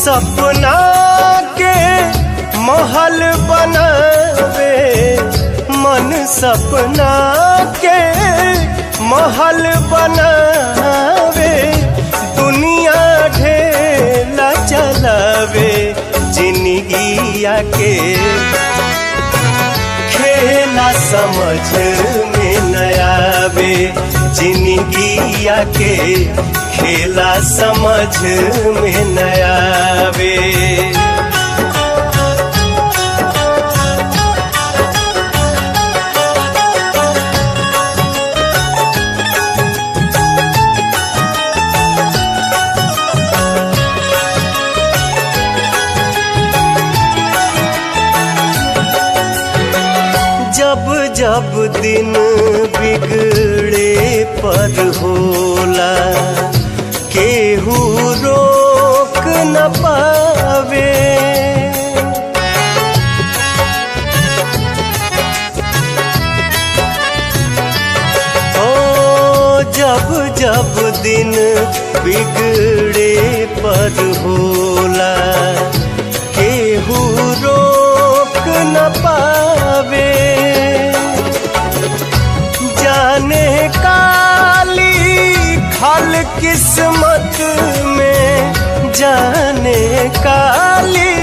सपना के महल बनावे मन, सपना के महल बनावे, दुनिया ढेला चलावे, जिंदगिया के खेला समझ में न आवे, जिंदगिया के खेला समझ में न आवे। जब जब दिन बिगड़े पर होला, केहू रोक न पावे। ओ जब जब दिन बिगड़े पर होला, केहू रोक न पावे। जाने काली खल किस्मत में, जाने काली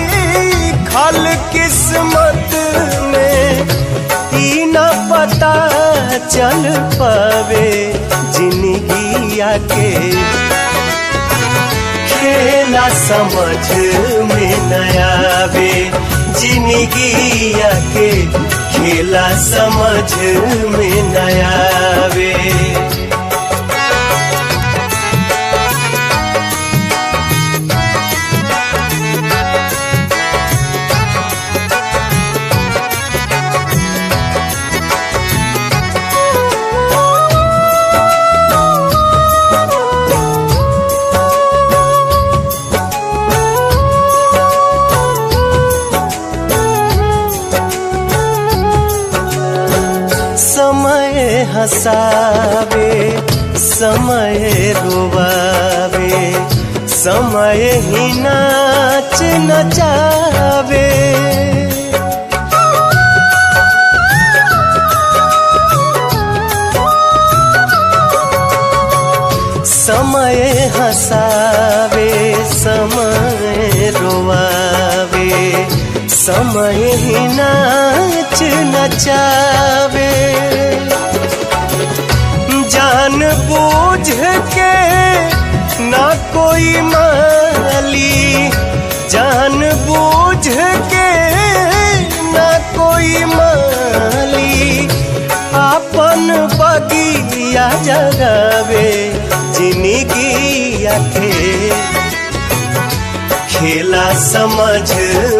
खल किस्मत में, ई न पता चल पावे, जिंदगिया के खेला समझ में न आवे, जिंदगिया के खेला समझ में न आवे। समय हंसावे, समय रोवावे, समय ही नाच नचावे। समय हंसावे, समय रोवावे, समय ही नाच नचावे। जान बूझ के ना कोई माली, जान बूझ के ना कोई माली, आपन बगिया जगावे, जिंदगिया के खेला समझ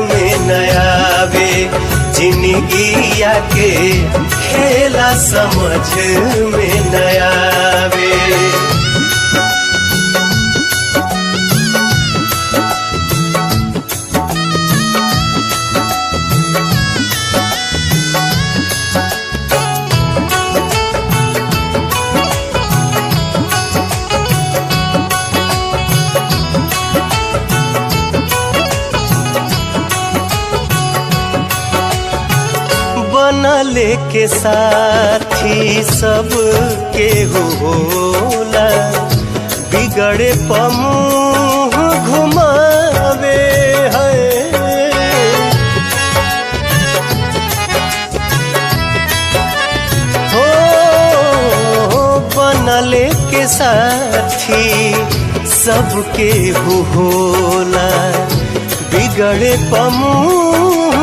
में न आवे, जिंदगिया के खेला समझ में न आवे। बनले के साथी सब केहू होला, बिगड़े पमुँह घुमावे है। हो बनले के साथी सब केहू होला, बिगड़े पमुँह